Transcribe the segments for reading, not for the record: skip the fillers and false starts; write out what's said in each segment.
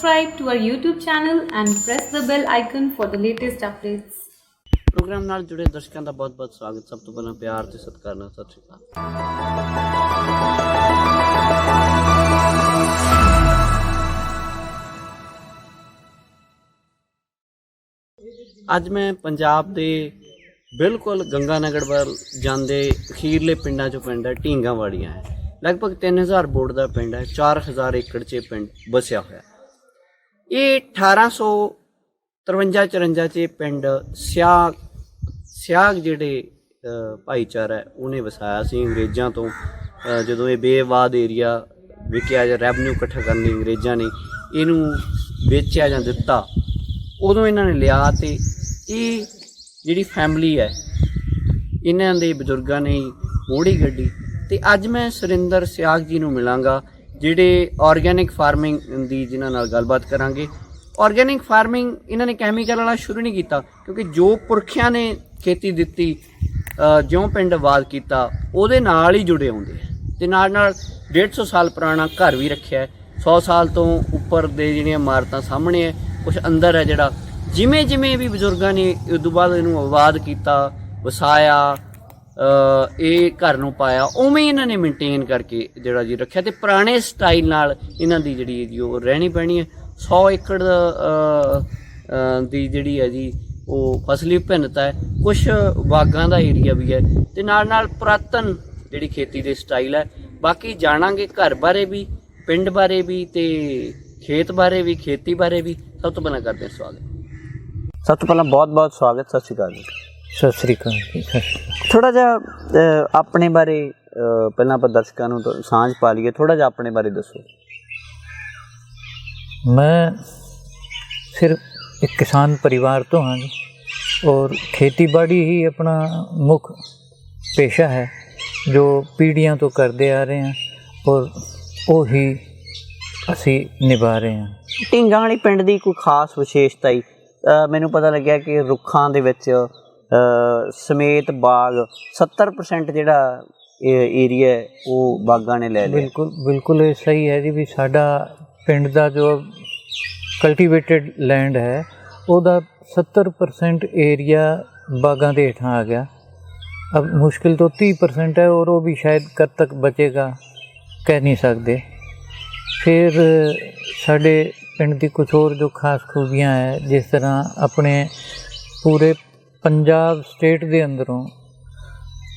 subscribe to our YouTube channel and press the bell icon for the latest updates. Programme नाल जुड़े दर्शकों का बहुत बहुत स्वागत। सब तो पहला प्यार ते सत्कार नाल सत श्री अकाल। ਅੱਜ मैं पंजाब ਦੇ बिल्कुल गंगानगर ਵੱਲ ਜਾਂਦੇ ਅਖੀਰਲੇ ਪਿੰਡਾਂ ਚੋਂ ਪਿੰਡ ਹੈ ਢੀਂਗਾਂ ਵਾੜੀਆਂ ਹੈ। ਲਗਭਗ 3000 ਬੋਰਡ ਦਾ ਪਿੰਡ ਹੈ, 4000 ਏਕੜ 'ਚ ਪਿੰਡ ਵਸਿਆ ਹੋਇਆ। ਇਹ 1853-54 'ਚ ਪਿੰਡ ਸਿਆਗ ਜਿਹੜੇ ਭਾਈਚਾਰਾ ਹੈ ਉਹਨੇ ਵਸਾਇਆ ਸੀ ਅੰਗਰੇਜ਼ਾਂ ਤੋਂ। ਜਦੋਂ ਇਹ ਬੇਆਬਾਦ ਏਰੀਆ ਵਿਕਿਆ ਜਾਂ ਰੈਵਨਿਊ ਇਕੱਠਾ ਕਰਨ ਲਈ ਅੰਗਰੇਜ਼ਾਂ ਨੇ ਇਹਨੂੰ ਵੇਚਿਆ ਜਾਂ ਦਿੱਤਾ, ਉਦੋਂ ਇਹਨਾਂ ਨੇ ਲਿਆ। ਅਤੇ ਇਹ ਜਿਹੜੀ ਫੈਮਿਲੀ ਹੈ ਇਹਨਾਂ ਦੇ ਬਜ਼ੁਰਗਾਂ ਨੇ ਮੋੜੀ ਗੱਡੀ। ਅਤੇ ਅੱਜ ਮੈਂ ਸੁਰਿੰਦਰ ਸਿਆਗ ਜੀ ਨੂੰ ਮਿਲਾਂਗਾ ਜਿਹੜੇ ਆਰਗੈਨਿਕ ਫਾਰਮਿੰਗ ਦੀ ਜਿਨ੍ਹਾਂ ਨਾਲ ਗੱਲਬਾਤ ਕਰਾਂਗੇ। ਆਰਗੈਨਿਕ ਫਾਰਮਿੰਗ ਇਹਨਾਂ ਨੇ ਕੈਮੀਕਲ ਵਾਲਾ ਸ਼ੁਰੂ ਨਹੀਂ ਕੀਤਾ, ਕਿਉਂਕਿ ਜੋ ਪੁਰਖਿਆਂ ਨੇ ਖੇਤੀ ਦਿੱਤੀ, ਜਿਉਂ ਪਿੰਡ ਆਬਾਦ ਕੀਤਾ ਉਹਦੇ ਨਾਲ ਹੀ ਜੁੜੇ ਆਉਂਦੇ ਆ। ਅਤੇ ਨਾਲ 150 ਸਾਲ ਪੁਰਾਣਾ ਘਰ ਵੀ ਰੱਖਿਆ, 100 ਸਾਲ ਤੋਂ ਉੱਪਰ ਦੇ ਜਿਹੜੀਆਂ ਇਮਾਰਤਾਂ ਸਾਹਮਣੇ ਹੈ, ਕੁਛ ਅੰਦਰ ਹੈ ਜਿਹੜਾ ਜਿਵੇਂ ਜਿਵੇਂ ਵੀ ਬਜ਼ੁਰਗਾਂ ਨੇ ਉਸ ਤੋਂ ਬਾਅਦ ਇਹਨੂੰ ਆਬਾਦ ਕੀਤਾ, ਵਸਾਇਆ, ਇਹ ਘਰ ਨੂੰ ਪਾਇਆ, ਉਵੇਂ ਇਹਨਾਂ ਨੇ ਮੇਨਟੇਨ ਕਰਕੇ ਜਿਹੜਾ ਜੀ ਰੱਖਿਆ। ਅਤੇ ਪੁਰਾਣੇ ਸਟਾਈਲ ਨਾਲ ਇਹਨਾਂ ਦੀ ਜਿਹੜੀ ਹੈ ਜੀ ਉਹ ਰਹਿਣੀ ਪੈਣੀ ਹੈ। 100 ਏਕੜ ਦੀ ਜਿਹੜੀ ਹੈ ਜੀ ਉਹ ਫਸਲੀ ਵਿਭਿੰਨਤਾ ਹੈ, ਕੁਛ ਬਾਗਾਂ ਦਾ ਏਰੀਆ ਵੀ ਹੈ, ਅਤੇ ਨਾਲ ਪੁਰਾਤਨ ਜਿਹੜੀ ਖੇਤੀ ਦੇ ਸਟਾਈਲ ਹੈ। ਬਾਕੀ ਜਾਣਾਂਗੇ ਘਰ ਬਾਰੇ ਵੀ, ਪਿੰਡ ਬਾਰੇ ਵੀ, ਅਤੇ ਖੇਤ ਬਾਰੇ ਵੀ, ਖੇਤੀ ਬਾਰੇ ਵੀ। ਸਭ ਤੋਂ ਪਹਿਲਾਂ ਕਰਦੇ ਹਾਂ ਸਵਾਗਤ। ਸਭ ਤੋਂ ਪਹਿਲਾਂ ਬਹੁਤ ਬਹੁਤ ਸਵਾਗਤ। ਸਤਿ ਸ਼੍ਰੀ ਅਕਾਲ ਜੀ। ਸਤਿ ਸ੍ਰੀ ਅਕਾਲ ਜੀ। ਥੋੜ੍ਹਾ ਜਿਹਾ ਆਪਣੇ ਬਾਰੇ ਪਹਿਲਾਂ ਆਪਾਂ ਦਰਸ਼ਕਾਂ ਨੂੰ ਸਾਂਝ ਪਾ ਲਈਏ, ਥੋੜ੍ਹਾ ਜਿਹਾ ਆਪਣੇ ਬਾਰੇ ਦੱਸੋ। मैं सिर्फ एक किसान परिवार तो हाँ जी, और खेती बाड़ी ही अपना मुख्य पेशा है जो पीढ़ियां तो करते आ रहे हैं, और वो ही असी निभा रहे हैं। ਢੀਂਗਾਂ ਵਾਲੀ ਪਿੰਡ ਦੀ ਕੋਈ ਖਾਸ ਵਿਸ਼ੇਸ਼ਤਾ ਹੀ ਮੈਨੂੰ ਪਤਾ ਲੱਗਿਆ ਕਿ ਰੁੱਖਾਂ ਦੇ ਵਿੱਚ ਸਮੇਤ ਬਾਗ 70% ਜਿਹੜਾ ਏਰੀਆ ਉਹ ਬਾਗਾਂ ਨੇ ਲੈ ਲਿਆ। बिल्कुल ये सही है जी। भी साडा पिंड का जो कल्टीवेटेड लैंड है ਉਹਦਾ 70% ਏਰੀਆ ਬਾਗਾਂ ਦੇ ਹੇਠਾਂ ਆ ਗਿਆ। अब मुश्किल तो 30% है, और वो भी शायद कब तक बचेगा कह नहीं सकते। फिर साढ़े पिंड की कुछ और जो खास खूबियाँ है, जिस तरह अपने पूरे पंजाब स्टेट के अंदरों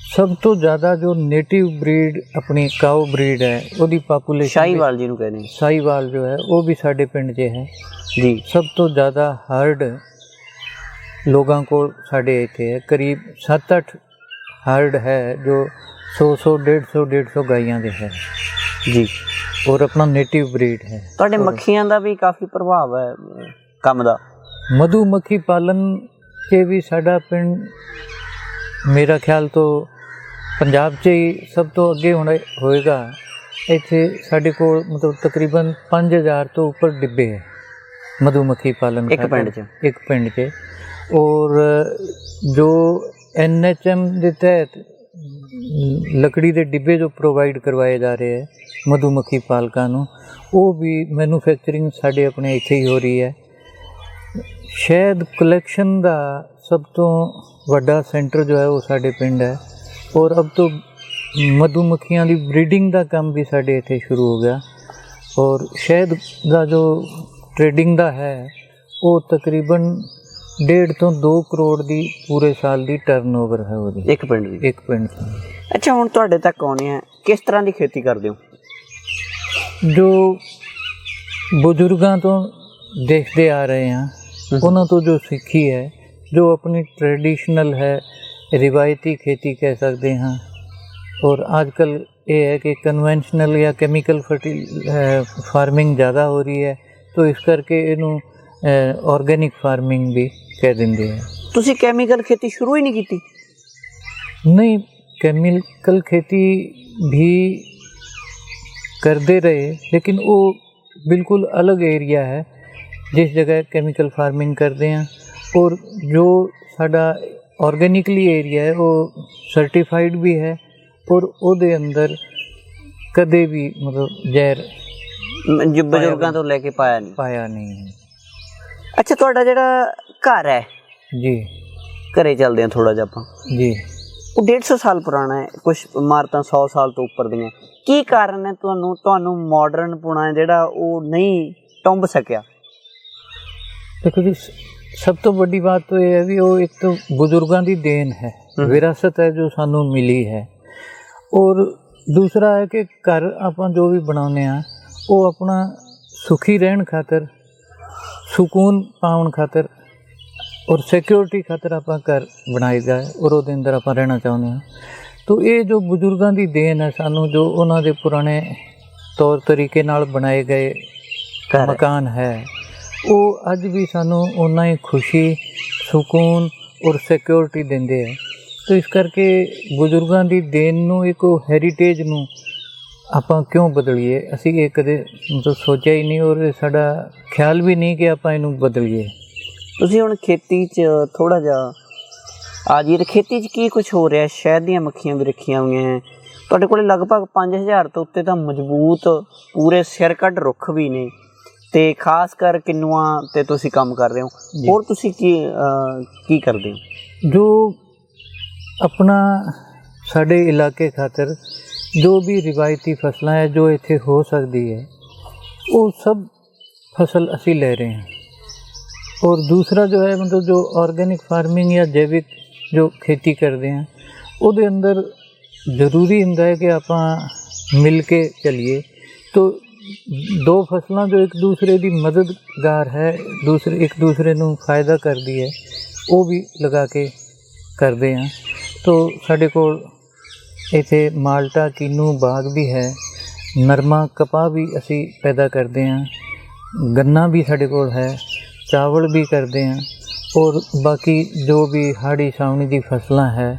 सब तो ज़्यादा जो नेटिव ब्रीड अपनी काऊ ब्रीड है ਉਹਦੀ ਪਾਪੂਲੇਸ਼ਨ ਸ਼ਾਹੀਵਾਲ ਜਿਹਨੂੰ ਕਹਿੰਦੇ ਨੇ, ਸਾਹੀਵਾਲ जो है वो भी साढ़े पिंड 'ਚ है जी। सब तो ज़्यादा हर्ड लोगों को साढ़े इत्थे है, करीब 7-8 हर्ड है जो 100 150 गाइयां दे है जी, और अपना नेटिव ब्रीड है। ਤੁਹਾਡੇ ਮੱਖੀਆਂ ਦਾ ਵੀ ਕਾਫੀ ਪ੍ਰਭਾਵ ਹੈ ਕੰਮ ਦਾ। मधुमक्खी पालन के भी साडा पिंड मेरा ख्याल तो पंजाब 'ਚ ही सब तो ਅੱਗੇ ਹੋਏਗਾ। ਇੱਥੇ ਸਾਡੇ ਕੋਲ ਮਤਲਬ ਤਕਰੀਬਨ 5000 ਤੋਂ ਉੱਪਰ ਡਿੱਬੇ ਹੈ मधुमक्खी पालन एक पिंड 'ਚ। और जो NHM ਦੇ ਤਹਿਤ लकड़ी के डिब्बे जो प्रोवाइड करवाए जा रहे हैं मधुमक्खी पालकों ਨੂੰ, वो भी मैन्युफैक्चरिंग साढ़े अपने इत्थे ही हो रही है। शहद कलैक्शन का सब तो वड्डा सेंटर जो है वो साढ़े पिंड है, और अब तो मधुमक्खियां की ब्रीडिंग का काम भी साढ़े इत्थे शुरू हो गया। और शहद का जो ट्रेडिंग का है वो तकरीबन 1.5 ਤੋਂ 2 ਕਰੋੜ ਦੀ ਪੂਰੇ ਸਾਲ ਦੀ ਟਰਨਓਵਰ ਹੈ ਉਹਦੀ, ਇੱਕ ਪਿੰਡ ਦੀ। ਇੱਕ ਪਿੰਡ ਦੀ। ਅੱਛਾ, ਹੁਣ ਤੁਹਾਡੇ ਤੱਕ ਆਉਣੇ ਆ, ਕਿਸ ਤਰ੍ਹਾਂ ਦੀ ਖੇਤੀ ਕਰਦੇ ਹੋ? ਜੋ ਬਜ਼ੁਰਗਾਂ ਤੋਂ ਦੇਖਦੇ ਆ ਰਹੇ ਹਾਂ ਉਹਨਾਂ ਤੋਂ ਜੋ ਸਿੱਖੀ ਹੈ, ਜੋ ਆਪਣੀ ट्रेडिशनल है, रिवायती खेती कह सकते हैं। और आजकल ये है कि कन्वेंशनल या केमिकल फार्मिंग ज़्यादा हो रही है, तो इस करके इनू ऑर्गेनिक फार्मिंग भी कह देंगे हैं। ਤੁਸੀਂ ਕੈਮੀਕਲ ਖੇਤੀ ਸ਼ੁਰੂ ਹੀ ਨਹੀਂ ਕੀਤੀ? नहीं, केमिकल खेती भी करते रहे, लेकिन वो बिल्कुल अलग एरिया है जिस जगह केमिकल फार्मिंग करते हैं। और जो साडा ऑर्गेनिकली एरिया है वो सर्टिफाइड भी है, और ਉਹਦੇ अंदर कदे भी मतलब जहर ਬਜ਼ੁਰਗਾਂ ਤੋਂ ਲੈ ਕੇ ਪਾਇਆ ਨਹੀਂ। ਪਾਇਆ ਨਹੀਂ। ਅੱਛਾ, ਤੁਹਾਡਾ ਜਿਹੜਾ ਘਰ ਹੈ, ਜੀ ਘਰੇ ਚੱਲਦੇ ਆ ਥੋੜਾ ਜਿਹਾ ਆਪਾਂ, ਜੀ। ਉਹ 150 ਸਾਲ ਪੁਰਾਣਾ ਹੈ, ਕੁਝ ਇਮਾਰਤਾਂ 100 ਸਾਲ ਤੋਂ ਉੱਪਰ ਦੀਆਂ। ਕੀ ਕਾਰਨ ਹੈ ਤੁਹਾਨੂੰ ਮਾਡਰਨ ਪੁਣਾ ਜਿਹੜਾ ਉਹ ਨਹੀਂ ਟੁੰਬ ਸਕਿਆ? देखो जी, सब तो बड़ी बात तो ये है भी वो एक तो बुजुर्गों की देन है, विरासत है जो सानू मिली है, और दूसरा है कि घर ਆਪਾਂ जो भी बनाने आ वो अपना सुखी रहन खातर, सुकून पाउन खातर और सिक्योरिटी खातर आप घर बनाई दा है और ਉਹਦੇ ਅੰਦਰ ਆਪਾਂ रहना ਚਾਹੁੰਦੇ ਹਾਂ। तो ये जो बुजुर्गों की देन है सानू, जो उन्होंने पुराने तौर तरीके नाल बनाए गए मकान है, वो अज भी सानू उन्ना ही खुशी, सुकून और सिक्योरिटी देंदे है। तो इस करके बुजुर्गों की देन नू एक हैरीटेज नू ਆਪਾਂ क्यों बदलिए, असी ये कदे मतलब सोचा ही नहीं और साडा ख्याल भी नहीं कि ਆਪਾਂ ਇਹਨੂੰ ਬਦਲੀਏ। ਤੁਸੀਂ ਹੁਣ ਖੇਤੀ 'ਚ ਥੋੜਾ ਜਿਹਾ ਆ ਜੀ, ਖੇਤੀ 'ਚ ਕੀ ਕੁਝ ਹੋ ਰਿਹਾ? ਸ਼ਹਿਦ ਦੀਆਂ ਮੱਖੀਆਂ ਵੀ ਰੱਖੀਆਂ ਹੋਈਆਂ ਹੈ ਤੁਹਾਡੇ ਕੋਲ, ਲਗਭਗ 5000 ਤੋਂ ਉੱਤੇ ਤਾਂ ਮਜ਼ਬੂਤ ਪੂਰੇ ਸਿਰ ਕੱਢ ਰੁੱਖ ਵੀ ਨੇ, ਤੇ ਖਾਸ ਕਰ ਕਿੰਨੂਆਂ ਤੇ ਤੁਸੀਂ ਕੰਮ ਕਰ ਰਹੇ ਹੋ। ਹੋਰ ਤੁਸੀਂ ਕੀ ਕਰਦੇ ਹੋ? जो अपना साडे इलाके खातर जो भी रिवायती फसलें है जो इत्थे हो सकती है, वो सब फसल असी ले रहे हैं। और दूसरा जो है मतलब जो ऑर्गेनिक फार्मिंग या जैविक जो खेती करते हैं, ਉਹਦੇ अंदर ज़रूरी ਹੁੰਦਾ है कि ਆਪਾਂ मिल के चलिए। तो दो फसलों जो एक दूसरे की मददगार है, एक दूसरे ਨੂੰ फ़ायदा करती है, वो भी लगा के करते हैं। तो साढ़े कोल इत्थे माल्टा कीनू बाग भी है, नरमा कपाह भी असी पैदा करते हैं, गन्ना भी साढ़े कोल है, चावल भी करते हैं, और बाकी जो भी हाड़ी सावनी की फसलां है,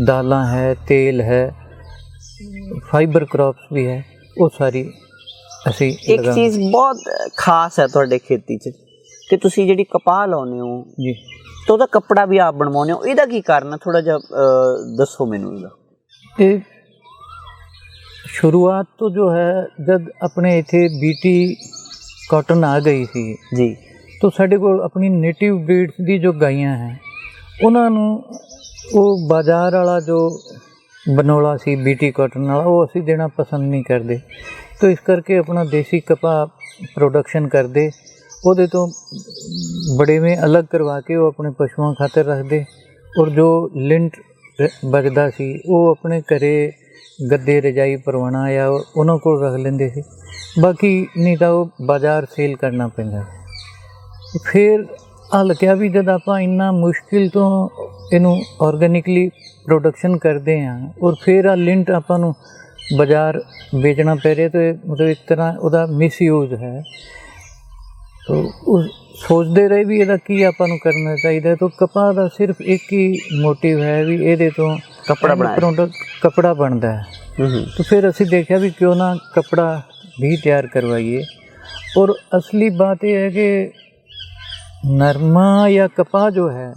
दालां है, तेल है, फाइबर क्रॉप्स भी है, वो सारी असी एक चीज़ बहुत खास है ਤੁਹਾਡੇ ਖੇਤੀ 'ਚ ਕਿ ਤੁਸੀਂ ਜਿਹੜੀ ਕਪਾਹ ਲਾਉਂਦੇ ਹੋ जी, तो ਉਹਦਾ ਕੱਪੜਾ ਵੀ ਆਪ ਬਣਵਾਉਂਦੇ ਹੋ। ਇਹਦਾ ਕੀ ਕਾਰਨ ਹੈ? ਥੋੜਾ ਜਿਹਾ ਦੱਸੋ ਮੈਨੂੰ ਇਹਦਾ। ये शुरुआत तो जो है जब अपने इत्थे बीटी कॉटन आ गई सी जी, तो साढ़े कोल अपनी नेटिव ब्रीड्स दी जो गाइयां हैं, उन्हां नूं वो बाज़ार वाला जो बनोला सी बीटी कॉटन वाला वो असी देना पसंद नहीं करते। तो इस करके अपना देसी कपाह प्रोडक्शन करते, ਉਹਦੇ ਤੋਂ बड़े में अलग करवा के वो अपने पशुओं खातर रखते, और जो लिंट बचदा सी वो अपने घरे गद्दे रजाई परवाना या उन्होंने को रख लेंदे सी, बाकी नहीं तो वो बाज़ार सेल करना पैंदा। फिर हल क्या भी जब आप इन्ना मुश्किल तो इनू ऑर्गेनिकली प्रोडक्शन करते हैं और फिर आ लिंट आपां नूं बाज़ार बेचना पै रहा, तो मतलब एक तरह उसका मिसयूज है। तो उस सोचते रहे भी ਇਹਦਾ ਕੀ ਆਪਾਂ ਨੂੰ करना चाहिए। तो कपाह का सिर्फ एक ही मोटिव है भी ਇਹਦੇ ਤੋਂ कपड़ा बनता है। तो फिर असी देखा भी क्यों ना कपड़ा भी तैयार करवाइए। और असली बात यह है कि नरमा या कपाह जो है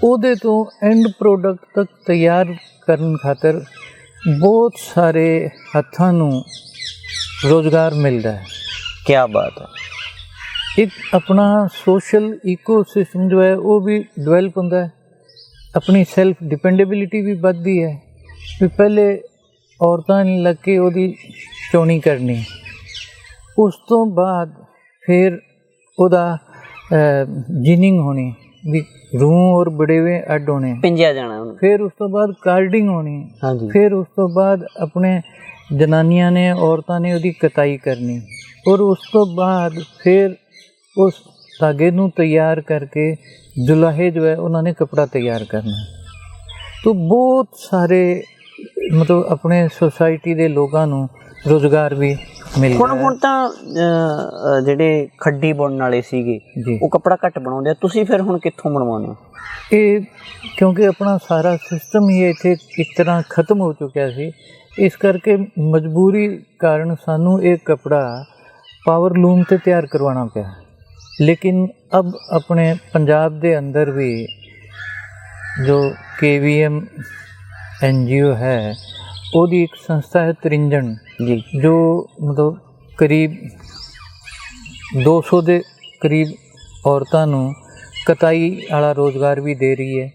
ਉਹਦੇ ਤੋਂ एंड प्रोडक्ट तक तैयार करन खातर बहुत सारे हत्थां नूं रोज़गार मिलता है। क्या बात है। एक अपना सोशल इकोसिस्टम जो है वो भी डेवलप होता है, अपनी सेल्फ डिपेंडेबिलिटी भी बढ़ती है। भी पहले औरतां लग के ਉਹਦੀ ਚੋਣੀ करनी, उस तो बाद फिर ਉਹਦਾ जिनिंग होनी, भी रूह और बड़ेवे अड होने, पिंजिया जाना ਉਹਨੂੰ। फिर उस तो बाद कार्डिंग होनी, हाँ जी। फिर उस तो बाद अपने जनानियां ने औरतां ने ਉਹਦੀ कताई करनी, और उस तो बाद फिर उस धागे नूं तैयार करके जुलाहे जो है उन्होंने कपड़ा तैयार करना। तो बहुत सारे मतलब अपने सोसाइटी के लोगों नूं रोज़गार भी मिल रहा है। ਹੁਣ ਤਾਂ ਜਿਹੜੇ ਖੱਡੀ ਬੁਣਨ ਵਾਲੇ ਸੀਗੇ जी, ਉਹ ਕੱਪੜਾ ਘੱਟ ਬਣਾਉਂਦੇ ਆ, ਤੁਸੀਂ ਫਿਰ ਹੁਣ ਕਿੱਥੋਂ ਬਣਵਾਉਂਦੇ ਹੋ? ये क्योंकि अपना सारा सिस्टम ही इत्थे एक तरह खत्म हो चुका सी, इस करके मजबूरी कारण सानू एक कपड़ा पावर लूम से तैयार करवाना पिया। लेकिन अब अपने पंजाब के अंदर भी जो KVM NGO है, ਉਹਦੀ एक संस्था है त्रिंजन जी, जो मतलब ਕਰੀਬ 200 ਦੇ ਕਰੀਬ ਔਰਤਾਂ ਨੂੰ ਕਤਾਈ ਵਾਲਾ ਰੋਜ਼ਗਾਰ ਵੀ ਦੇ ਰਹੀ ਹੈ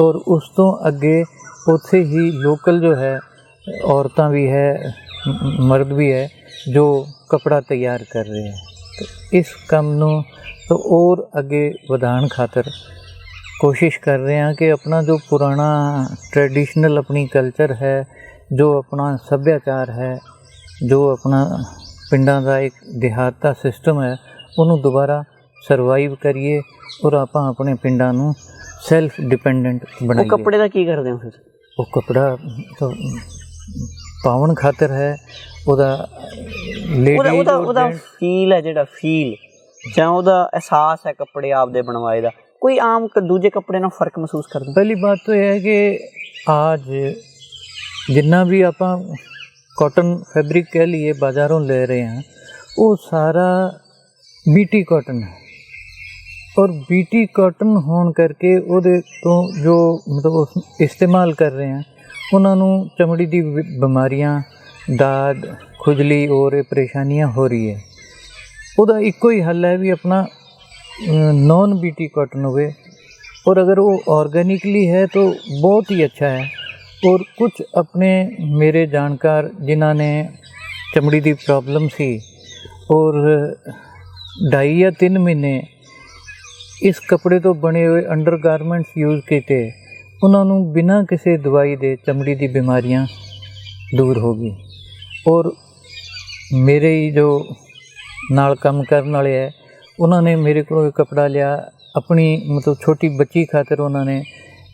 ਔਰ ਉਸ ਤੋਂ ਅੱਗੇ ਉੱਥੇ ਹੀ ਲੋਕਲ ਜੋ ਹੈ ਔਰਤਾਂ ਵੀ ਹੈ ਮਰਦ ਵੀ ਹੈ ਜੋ ਕਪੜਾ ਤਿਆਰ ਕਰ ਰਹੇ ਹੈ। ਇਸ ਕੰਮ ਨੂੰ ਤਾਂ ਹੋਰ ਅੱਗੇ ਵਧਾਉਣ ਖਾਤਰ ਕੋਸ਼ਿਸ਼ ਕਰ ਰਹੇ ਹਾਂ ਕਿ ਆਪਣਾ ਜੋ ਪੁਰਾਣਾ ट्रेडिशनल अपनी कल्चर है, जो अपना सभ्याचार है, जो अपना पिंडां दा एक देहात दा सिस्टम है, ਉਹਨੂੰ ਦੁਬਾਰਾ ਸਰਵਾਈਵ ਕਰੀਏ ਔਰ ਆਪਾਂ ਆਪਣੇ ਪਿੰਡਾਂ ਨੂੰ ਸੈਲਫ ਡਿਪੈਂਡੈਂਟ ਬਣਾਈਏ। ਉਹ ਕੱਪੜੇ ਦਾ ਕੀ ਕਰਦੇ ਹੋ ਫਿਰ? ਉਹ ਕੱਪੜਾ ਤਾਂ ਪਾਉਣ ਖਾਤਰ ਹੈ, ਉਹਦਾ ਲੇਡੀ ਉਹਦਾ ਫੀਲ ਹੈ, ਜਿਹੜਾ ਫੀਲ ਜਾਂ ਉਹਦਾ ਅਹਿਸਾਸ ਹੈ ਕੱਪੜੇ ਆਪਦੇ ਬਣਵਾਏ ਦਾ, कोई आम दूजे कपड़े ना फर्क महसूस कर दो? पहली बात तो यह है कि आज जितना भी आप कॉटन फैब्रिक कह लिए बाज़ारों ले रहे हैं वो सारा बीटी कॉटन है और बीटी कॉटन होने करके ਉਹਦੇ ਤੋਂ जो मतलब उस इस्तेमाल कर रहे हैं उन्होंने चमड़ी दी बीमारियां, दाद, खुजली और परेशानियां हो रही है। ਉਹਦਾ ਇੱਕੋ ਹੀ हल है भी अपना नॉन बीटी कॉटन हुए और अगर वो ऑर्गेनिकली है तो बहुत ही अच्छा है। और कुछ अपने मेरे जानकार जिन्होंने चमड़ी की प्रॉब्लम सी और 2.5 या 3 महीने इस कपड़े तो बने हुए अंडर गारमेंट्स यूज़ किए, उन्होंने बिना किसी दवाई दे चमड़ी की बीमारियां दूर हो गई। और मेरे ही जो नाल काम करने वाले है उन्होंने मेरे को कपड़ा लिया अपनी मतलब छोटी बच्ची खातर, उन्होंने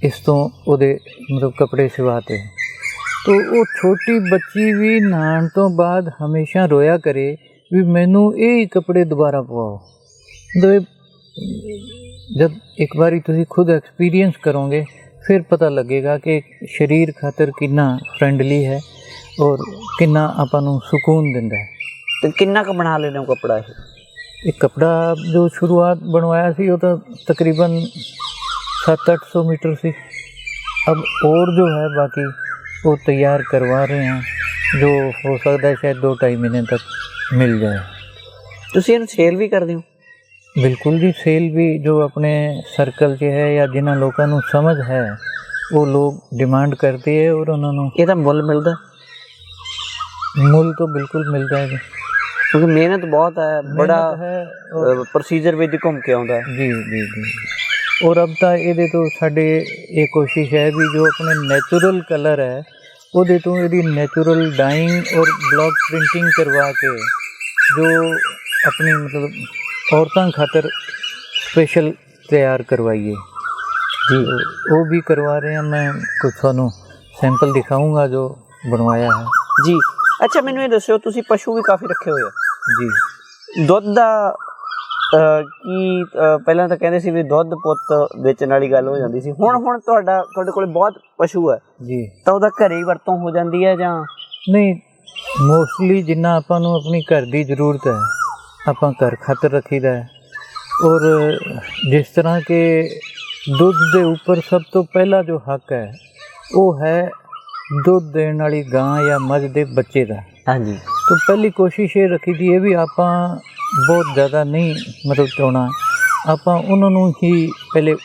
इस तो ਉਹਦੇ मतलब कपड़े सिवाते। तो वो छोटी बच्ची भी नहाण तो बाद हमेशा रोया करे भी मैनू ये कपड़े दोबारा पवाओ। मतलब जब एक बारी तुसी खुद एक्सपीरियंस करोगे फिर पता लगेगा कि शरीर खातर कितना फ्रेंडली है और कितना आपां नूं सुकून दिंदा है। तो कितना का बना लेने कपड़ा है? एक कपड़ा जो शुरुआत बनवाया सी वो तो तकरीबन 700-800 मीटर सी। अब और जो है बाकी वो तैयार करवा रहे हैं, जो हो सकता है शायद 2-2.5 महीने तक मिल जाए। ਤੁਸੀਂ ਇਹਨੂੰ ਸੇਲ ਵੀ ਕਰਦੇ ਹੋ? बिल्कुल जी, सेल भी जो अपने सर्कल च है या जिन्होंने लोगों को समझ है वो लोग डिमांड करते हैं और उन्होंने ਇਹਦਾ ਮੁੱਲ ਮਿਲਦਾ? मुल तो बिल्कुल मिलता है क्योंकि मेहनत बहुत है, बड़ा है प्रोसीजर ਵਿੱਚ ਘੁੰਮ ਕੇ ਆਉਂਦਾ ਹੈ। जी जी जी। और अब तो ये तो साढ़े ये कोशिश है भी जो अपने नैचुरल कलर है वो तो यदि नैचुरल डाइंग और ब्लॉक प्रिंटिंग करवा के जो अपनी मतलब औरतों खातर स्पेशल तैयार करवाइए जी, वो भी करवा रहे हैं। मैं कुछ थानू सैंपल दिखाऊंगा जो बनवाया है जी। अच्छा, मैनू ये दस्यो तुसी पशु भी काफ़ी रखे हुए हो जी। दुੱਧ ਦਾ ਕੀ ਪਹਿਲਾਂ ਤਾਂ ਕਹਿੰਦੇ ਸੀ ਵੀ ਦੁੱਧ ਪੁੱਤ ਵੇਚਣ ਵਾਲੀ ਗੱਲ ਹੋ ਜਾਂਦੀ ਸੀ, ਹੁਣ ਤੁਹਾਡੇ ਕੋਲ ਬਹੁਤ ਪਸ਼ੂ ਹੈ जी, ਤਾਂ ਉਹਦਾ ਘਰੇ ਹੀ ਵਰਤੋਂ ਹੋ ਜਾਂਦੀ ਹੈ ਜਾਂ? नहीं मोस्टली जिन्ना आपां नूं अपनी घर की जरूरत है आपां घर खातर रखीदा है। और जिस तरह के दुध के ऊपर सब तो पहला जो हक है वो है दुध देने वाली गां या मझ के बच्चे का। हाँ जी। तो पहली कोशिश ये रखी थी भी आपां बहुत ज़्यादा नहीं मतलब चाहना, आपां उन्होंने ही पहले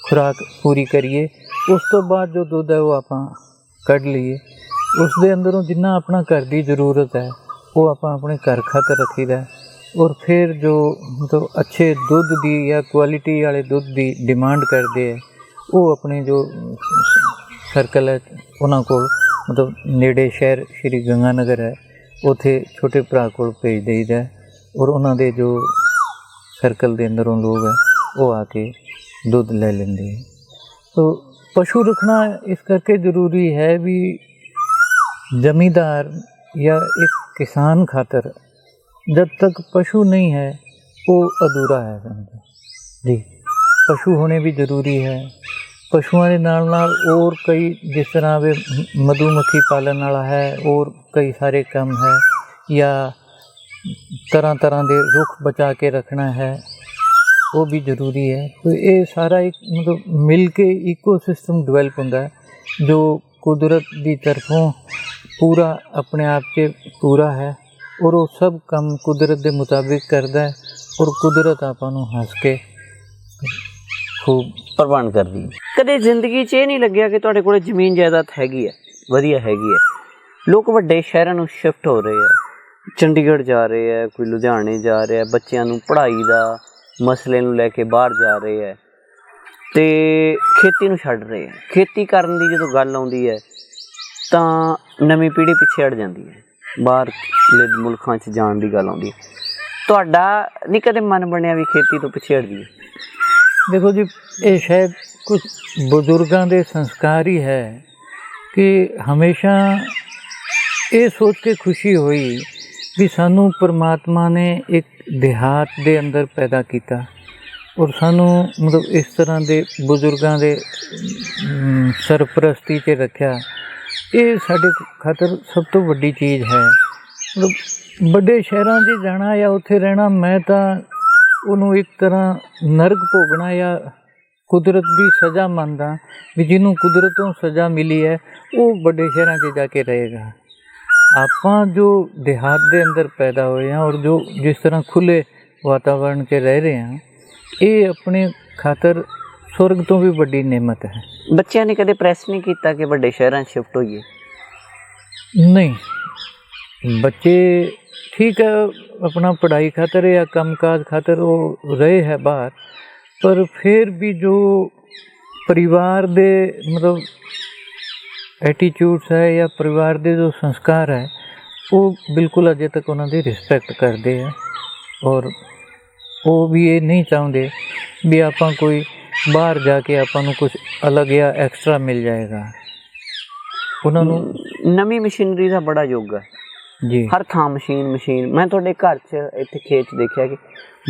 खुराक पूरी करिए, उस तो बाद जो दुध है वो आपां कढ़ लीए। उस दे अंदरों जिन्ना अपना घर की जरूरत है वो आपां अपने घर खातर रखीदा है। और फिर जो मतलब अच्छे दुध की या क्वालिटी वाले दुध की डिमांड करते हैं वो अपने जो सर्कल है उन्होंने को मतलब नेड़े शहर श्री गंगानगर है उथे छोटे भरा को भेज देईदा है और उन्होंने जो सर्कल के अंदरों लोग हैं वो आके दुध ले लेंगे। तो पशु रखना इस करके ज़रूरी है भी जमींदार या एक किसान खातर जब तक पशु नहीं है वो अधूरा है समझो जी। पशु होने भी ज़रूरी है। पशुओं के नाल नाल और कई जिस तरह वे मधुमक्खी पालन वाला है और कई सारे काम है या तरह तरह के रुख बचा के रखना है वो भी ज़रूरी है। तो ये सारा एक मतलब मिल के इकोसिस्टम डिवेल्प होता है जो कुदरत की तरफों पूरा अपने आप के पूरा है ਔਰ ਉਹ ਸਭ ਕੰਮ ਕੁਦਰਤ ਦੇ ਮੁਤਾਬਿਕ ਕਰਦਾ ਹੈ ਔਰ ਕੁਦਰਤ ਆਪਾਂ ਨੂੰ ਹੱਸ ਕੇ ਖੂਬ ਪ੍ਰਵਾਨ ਕਰਦੀ ਹੈ। ਕਦੇ ਜ਼ਿੰਦਗੀ 'ਚ ਇਹ ਨਹੀਂ ਲੱਗਿਆ ਕਿ ਤੁਹਾਡੇ ਕੋਲ ਜ਼ਮੀਨ ਜਾਇਦਾਦ ਹੈਗੀ ਹੈ, ਵਧੀਆ ਹੈਗੀ ਹੈ, ਲੋਕ ਵੱਡੇ ਸ਼ਹਿਰਾਂ ਨੂੰ ਸ਼ਿਫਟ ਹੋ ਰਹੇ ਆ, ਚੰਡੀਗੜ੍ਹ ਜਾ ਰਹੇ ਹੈ, ਕੋਈ ਲੁਧਿਆਣੇ ਜਾ ਰਿਹਾ, ਬੱਚਿਆਂ ਨੂੰ ਪੜ੍ਹਾਈ ਦਾ ਮਸਲੇ ਨੂੰ ਲੈ ਕੇ ਬਾਹਰ ਜਾ ਰਹੇ ਹੈ ਤੇ ਖੇਤੀ ਨੂੰ ਛੱਡ ਰਹੇ ਹੈ। ਖੇਤੀ ਕਰਨ ਦੀ ਜਦੋਂ ਗੱਲ ਆਉਂਦੀ ਹੈ ਤਾਂ ਨਵੀਂ ਪੀੜ੍ਹੀ ਪਿੱਛੇ ਹਟ ਜਾਂਦੀ ਹੈ, ਬਾਹਰਲੇ ਮੁਲਕਾਂ 'ਚ ਜਾਣ ਦੀ ਗੱਲ ਆਉਂਦੀ ਹੈ। ਤੁਹਾਡਾ ਨਹੀਂ ਕਦੇ ਮਨ ਬਣਿਆ ਵੀ ਖੇਤੀ ਤੋਂ ਪਿੱਛੇ ਹਟ ਜਾਈਏ? ਦੇਖੋ ਜੀ, ਇਹ ਸ਼ਾਇਦ ਕੁਝ ਬਜ਼ੁਰਗਾਂ ਦੇ ਸੰਸਕਾਰ ਹੀ ਹੈ ਕਿ ਹਮੇਸ਼ਾ ਇਹ ਸੋਚ ਕੇ ਖੁਸ਼ੀ ਹੋਈ ਵੀ ਸਾਨੂੰ ਪਰਮਾਤਮਾ ਨੇ ਇੱਕ ਦਿਹਾਤ ਦੇ ਅੰਦਰ ਪੈਦਾ ਕੀਤਾ ਔਰ ਸਾਨੂੰ ਮਤਲਬ ਇਸ ਤਰ੍ਹਾਂ ਦੇ ਬਜ਼ੁਰਗਾਂ ਦੇ ਸਰਪ੍ਰਸਤੀ 'ਚ ਰੱਖਿਆ। ਇਹ ਸਾਡੇ ਖਾਤਰ ਸਭ ਤੋਂ ਵੱਡੀ ਚੀਜ਼ ਹੈ। ਮਤਲਬ ਵੱਡੇ ਸ਼ਹਿਰਾਂ 'ਚ ਜਾਣਾ ਜਾਂ ਉੱਥੇ ਰਹਿਣਾ, ਮੈਂ ਤਾਂ ਉਹਨੂੰ ਇੱਕ ਤਰ੍ਹਾਂ ਨਰਕ ਭੋਗਣਾ ਜਾਂ ਕੁਦਰਤ ਦੀ ਸਜ਼ਾ ਮੰਨਦਾ ਵੀ ਜਿਹਨੂੰ ਕੁਦਰਤੋਂ ਸਜ਼ਾ ਮਿਲੀ ਹੈ ਉਹ ਵੱਡੇ ਸ਼ਹਿਰਾਂ 'ਚ ਜਾ ਕੇ ਰਹੇਗਾ। ਆਪਾਂ ਜੋ ਦਿਹਾਤ ਦੇ ਅੰਦਰ ਪੈਦਾ ਹੋਏ ਹਾਂ ਔਰ ਜੋ ਜਿਸ ਤਰ੍ਹਾਂ ਖੁੱਲ੍ਹੇ ਵਾਤਾਵਰਣ 'ਚ ਰਹਿ ਰਹੇ ਹਾਂ, ਇਹ ਆਪਣੇ ਖਾਤਰ ਸਵਰਗ ਤੋਂ ਵੀ ਵੱਡੀ ਨਿਮਤ ਹੈ। ਬੱਚਿਆਂ ਨੇ ਕਦੇ ਪ੍ਰੈਸ ਨਹੀਂ ਕੀਤਾ ਕਿ ਵੱਡੇ ਸ਼ਹਿਰਾਂ 'ਚ ਸ਼ਿਫਟ ਹੋਈਏ? ਨਹੀਂ, ਬੱਚੇ ठीक है अपना पढ़ाई खातर या कामकाज खातर वो रहे है बाहर, पर फिर भी जो परिवार दे मतलब एटीट्यूड्स है या परिवार दे जो संस्कार है वो बिल्कुल अजे तक उन्होंने रिस्पैक्ट करते हैं और वो भी ये नहीं चाहते भी आपां कोई बाहर जाके आपां नूं कुछ अलग या एक्स्ट्रा मिल जाएगा। उन्होंने नवी मशीनरी का बड़ा योग है जी, हर थां मशीन। मैं थोड़े घर च इत्थे खेत च देखिया कि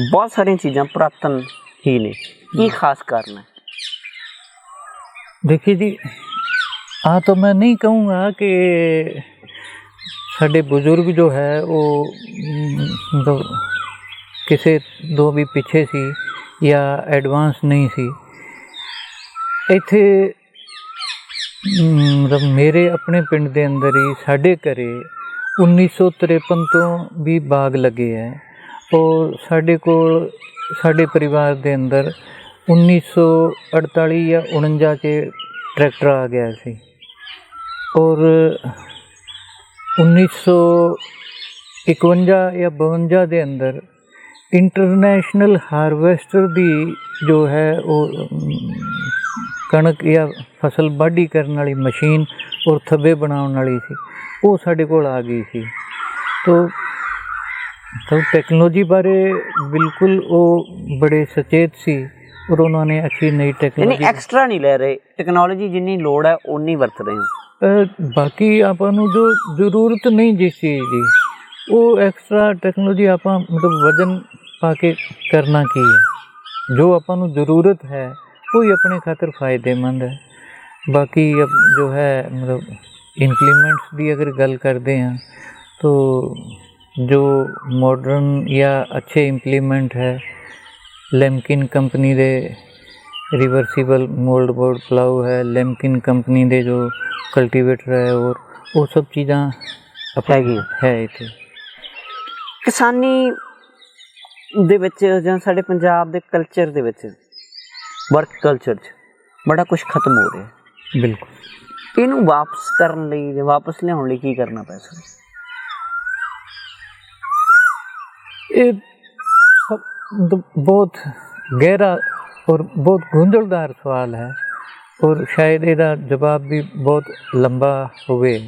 बहुत सारी चीज़ां पुरातन ही ने। की खास कारण है? देखिए जी, तो मैं नहीं कहूँगा कि साढ़े बुजुर्ग जो है वो मतलब किसी दो भी पीछे सी या एडवांस नहीं सी। इत्थे मतलब मेरे अपने पिंड दे अंदर ही साढ़े घरे 1953 तो भी बाग लगे है और साढ़े को साढ़े परिवार के अंदर 1948 या 49 च ट्रैक्टर आ गया सी और 1951 या 52 के अंदर इंटरनेशनल हार्वेस्टर दी जो है वो कणक या फसल वाढ़ी करने वाली मशीन और थब्बे बनाने वाली सी, वो साढ़े कोल आ गई थी। तो टेक्नोलॉजी बारे बिल्कुल वो बड़े सचेत सी और उन्होंने अच्छी नई टेक्नोलॉजी एक्स्ट्रा नहीं ले रहे, टेक्नोलॉजी जिन्नी लोड़ है उन्नी वरत रहे हो। बाकी आपां नूं जो जरूरत नहीं जिस चीज़ की वो एक्स्ट्रा टेक्नोलॉजी आपां मतलब वजन पा के करना की है। जो आपां नूं जरूरत है वही अपने खातर फ़ायदेमंद है। बाकी अब जो है मतलब इम्प्लीमेंट्स की अगर गल करते हैं तो जो मॉडर्न या अच्छे इम्प्लीमेंट है, लैम्किन कंपनी दे रिवर्सिबल मोल्ड बोर्ड प्लाऊ है, लैम्किन कंपनी दे जो कल्टीवेटर है और वो सब चीज़ां है इत्थे। किसानी दे विच जां साडे पंजाब दे कल्चर दे विच वर्क कल्चर च बड़ा कुछ खत्म हो रहा है। बिल्कुल, इनू वापस करने लई जां वापस लियाउण लई की करना पै सकदा? ये बहुत गहरा और बहुत गुंझलदार सवाल है और शायद इसका जवाब भी बहुत लंबा होवे,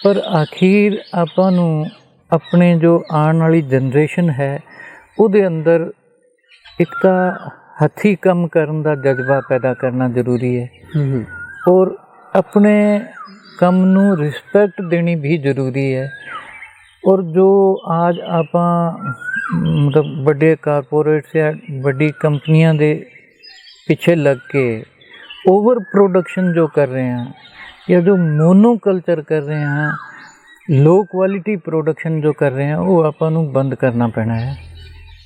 पर आखिर आपां नूं अपने जो आने वाली जनरेशन है उहदे अंदर एक तां हथी काम करन दा जज्बा पैदा करना जरूरी है और अपने काम नूं रिस्पैक्ट देनी भी ज़रूरी है। और जो आज आपां मतलब बड़े कारपोरेट्स या बड़ी कंपनियां दे पीछे लग के ओवर प्रोडक्शन जो कर रहे हैं या जो मोनोकल्चर कर रहे हैं, लो क्वालिटी प्रोडक्शन जो कर रहे हैं, वो आपां नूं बंद करना पैना है।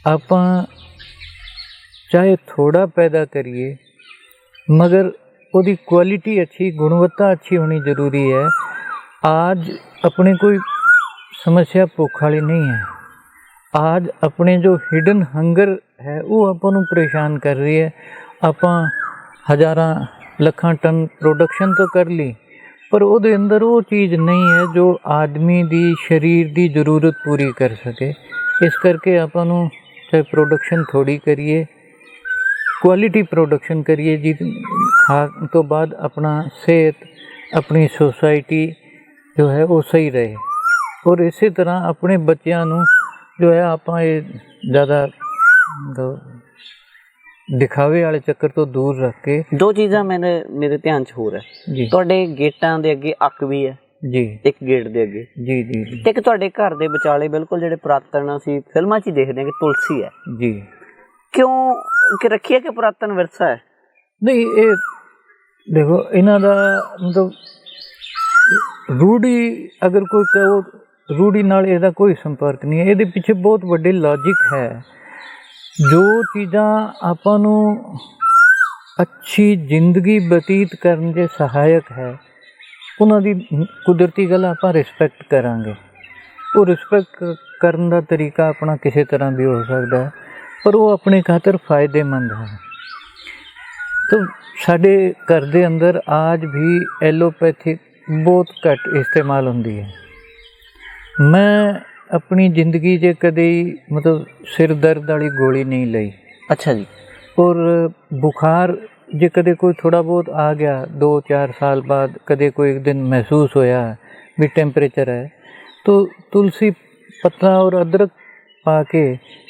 आपां चाहे थोड़ा पैदा करिए मगर उसकी क्वालिटी अच्छी, गुणवत्ता अच्छी होनी ज़रूरी है। आज अपने कोई ਸਮੱਸਿਆ ਭੁੱਖ ਵਾਲੀ ਨਹੀਂ ਹੈ। आज अपने जो हिडन हंगर है वो ਆਪਾਂ ਨੂੰ परेशान कर रही है। ਆਪਾਂ हज़ारां ਲੱਖਾਂ टन प्रोडक्शन तो कर ली, पर ਉਹਦੇ ਅੰਦਰ ਉਹ ਚੀਜ਼ ਨਹੀਂ ਹੈ ਜੋ ਆਦਮੀ ਦੀ ਸਰੀਰ ਦੀ ਜ਼ਰੂਰਤ ਪੂਰੀ ਕਰ ਸਕੇ। ਇਸ ਕਰਕੇ ਆਪਾਂ ਨੂੰ ਚਾਹੇ ਪ੍ਰੋਡਕਸ਼ਨ ਥੋੜੀ ਕਰੀਏ, ਕੁਆਲਿਟੀ ਪ੍ਰੋਡਕਸ਼ਨ ਕਰੀਏ ਜੀ, ਖਾਣ ਤੋਂ ਬਾਅਦ ਆਪਣਾ ਸਿਹਤ, ਆਪਣੀ ਸੋਸਾਇਟੀ ਜੋ ਹੈ ਉਹ ਸਹੀ ਰਹੇ। ਔਰ ਇਸੇ ਤਰ੍ਹਾਂ ਆਪਣੇ ਬੱਚਿਆਂ ਨੂੰ ਜੋ ਹੈ ਆਪਾਂ ਇਹ ਜ਼ਿਆਦਾ ਦਿਖਾਵੇ ਵਾਲੇ ਚੱਕਰ ਤੋਂ ਦੂਰ ਰੱਖ ਕੇ। ਦੋ ਚੀਜ਼ਾਂ ਮੇਰੇ ਧਿਆਨ 'ਚ ਹੋਰ ਹੈ ਜੀ। ਤੁਹਾਡੇ ਗੇਟਾਂ ਦੇ ਅੱਗੇ ਅੱਕ ਵੀ ਹੈ ਜੀ, ਇੱਕ ਗੇਟ ਦੇ ਅੱਗੇ ਜੀ ਜੀ ਜੀ, ਤੇ ਇੱਕ ਤੁਹਾਡੇ ਘਰ ਦੇ ਵਿਚਾਲੇ ਬਿਲਕੁਲ ਜਿਹੜੇ ਪੁਰਾਤਨ ਅਸੀਂ ਫਿਲਮਾਂ 'ਚ ਹੀ ਦੇਖਦੇ ਹਾਂ ਕਿ ਤੁਲਸੀ ਹੈ। ਜੀ ਕਿਉਂ ਕਿ ਰੱਖੀ ਹੈ ਕਿ ਪੁਰਾਤਨ ਵਿਰਸਾ ਹੈ? ਨਹੀਂ, ਇਹ ਦੇਖੋ ਇਹਨਾਂ ਦਾ ਮਤਲਬ ਰੂੜੀ, ਅਗਰ ਕੋਈ ਕਹੋ ਰੂੜੀ ਨਾਲ ਇਹਦਾ ਕੋਈ ਸੰਪਰਕ ਨਹੀਂ ਹੈ। ਇਹਦੇ ਪਿੱਛੇ ਬਹੁਤ ਵੱਡੇ ਲੌਜਿਕ ਹੈ। ਜੋ ਚੀਜ਼ਾਂ ਆਪਾਂ ਨੂੰ ਅੱਛੀ ਜ਼ਿੰਦਗੀ ਬਤੀਤ ਕਰਨ ਦੇ ਸਹਾਇਕ ਹੈ, ਉਹਨਾਂ ਦੀ ਕੁਦਰਤੀ ਗੱਲ ਆਪਾਂ ਰਿਸਪੈਕਟ ਕਰਾਂਗੇ। ਉਹ ਰਿਸਪੈਕਟ ਕਰਨ ਦਾ ਤਰੀਕਾ ਆਪਣਾ ਕਿਸੇ ਤਰ੍ਹਾਂ ਵੀ ਹੋ ਸਕਦਾ ਹੈ, ਪਰ ਉਹ ਆਪਣੇ ਖਾਤਰ ਫਾਇਦੇਮੰਦ ਹੈ। ਤਾਂ ਸਾਡੇ ਘਰ ਦੇ ਅੰਦਰ आज भी एलोपैथिक बहुत घट इस्तेमाल होती है। मैं अपनी ज़िंदगी 'ਚ कदे मतलब सिर दर्द वाली गोली नहीं ली। अच्छा जी। और बुखार जे कदे कोई थोड़ा बहुत आ गया 2-4 साल बाद, कदे कोई एक दिन महसूस होया भी टेम्परेचर है, तो तुलसी पत्ता और अदरक पा के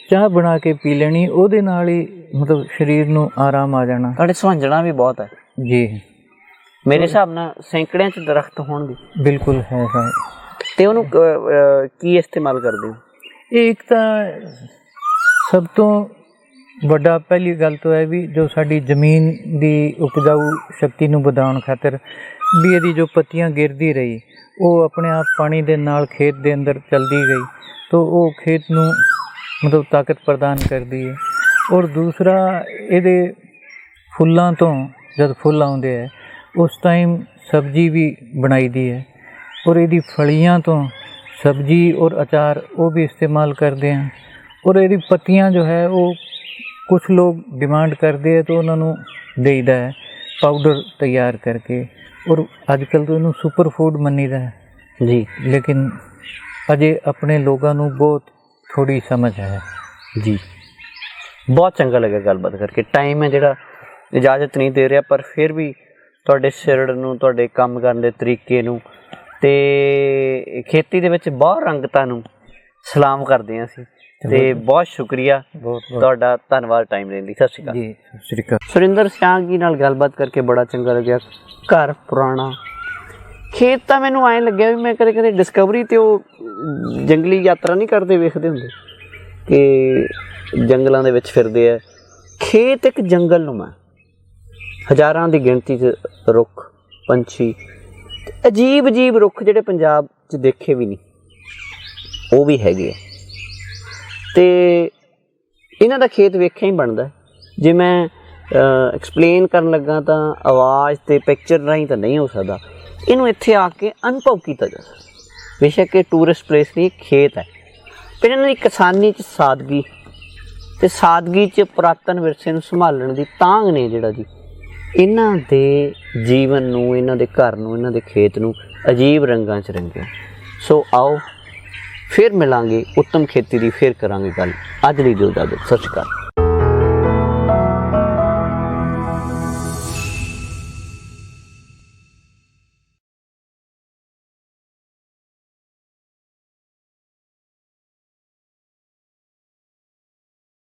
चाह बना के पी लेनी, ਉਹਦੇ ਨਾਲ ਹੀ मतलब शरीर ਨੂੰ आराम आ जाना। ਤੁਹਾਡੇ ਸੁਹੰਜਣਾ ਵੀ ਬਹੁਤ ਹੈ जी। ਮੇਰੇ ਹਿਸਾਬ ਨਾਲ ਸੈਂਕੜਿਆਂ 'ਚ ਦਰਖਤ ਹੋਣਗੇ। बिल्कुल है है। ਤੇ ਉਹਨੂੰ ਕੀ ਇਸਤੇਮਾਲ ਕਰਦੇ ਹੋ? एक ਤਾਂ ਸਭ ਤੋਂ ਵੱਡਾ ਪਹਿਲੀ ਗੱਲ ਤਾਂ ਹੈ ਵੀ ਜੋ ਸਾਡੀ ਜ਼ਮੀਨ ਦੀ ਉਪਜਾਊ ਸ਼ਕਤੀ ਨੂੰ ਵਧਾਉਣ ਖਾਤਰ ਵੀ ਇਹਦੀ ਜੋ ਪੱਤੀਆਂ ਗਿਰਦੀ ਰਹੀ, ਉਹ ਆਪਣੇ ਆਪ ਪਾਣੀ ਦੇ ਨਾਲ ਖੇਤ ਦੇ ਅੰਦਰ ਚਲਦੀ ਗਈ, ਤਾਂ ਉਹ ਖੇਤ ਨੂੰ ਮਤਲਬ ਤਾਕਤ ਪ੍ਰਦਾਨ ਕਰਦੀ ਹੈ। ਔਰ ਦੂਸਰਾ, ਇਹਦੇ ਫੁੱਲਾਂ ਤੋਂ ਜਦ ਫੁੱਲ ਆਉਂਦੇ ਹੈ ਉਸ ਟਾਈਮ ਸਬਜ਼ੀ ਵੀ ਬਣਾਈ ਦੀ ਹੈ। ਔਰ ਇਹਦੀ ਫਲੀਆਂ ਤੋਂ सब्जी और अचार वो भी इस्तेमाल करते हैं। और यदि पत्तियां जो है वो कुछ लोग डिमांड करते हैं तो उन्होंने देईदा है पाउडर तैयार करके। और आजकल तो इन्हू सुपर फूड मनीदा है जी, लेकिन अजे अपने लोगों को बहुत थोड़ी समझ है जी। बहुत चंगा लगा गलबात करके। टाइम है जिहड़ा इजाजत नहीं दे रहा, पर फिर भी तुहाडे सिरड़ नूं, तुहाडे काम करन दे तरीके नूं ते खेती दे विच बहुत रंगता नूं सलाम करदे हां असीं। ते बहुत शुक्रिया, तुहाडा धन्नवाद टाइम देण लई। सत श्री अकाल जी। सत श्री अकाल। सुरिंदर सिंह जी नाल गलबात करके बड़ा चंगा लग्या। घर पुराना, खेत तां मैनूं ऐ लग्या भी मैं कदे कदे डिस्कवरी ते ओह जंगली यात्रा नहीं करदे वेखदे हुंदे कि जंगलों के विच फिरदे है। खेत एक जंगल नुमा, हज़ारां दी गिणती च रुख, पंछी, अजीब अजीब रुख जिहड़े पंजाब च देखे भी नहीं, वो भी हैगे आ। ते इन्हां दा खेत वेखिया ही बनदा है। जे मैं एक्सप्लेन करन लगा तो आवाज़ ते पिक्चर राहीं तो नहीं हो सकता। इनू इत्थे आके अनुभव किया जा सकदा। बेशक ये टूरिस्ट प्लेस नहीं, खेत है, पर इन्हां दी किसानी च सादगी ते सादगी च पुरातन विरसे नूं संभालण दी तांग ने जिहड़ा जी इन्हां दे जीवन नूं, इन्हां दे घर नूं, इन्हां दे खेत नूं अजीब रंगां च रंगिया। सो आओ फिर मिलांगे उत्तम खेती दी, फिर करांगे गल। अज लई दिओ इजाजत। सत श्री अकाल।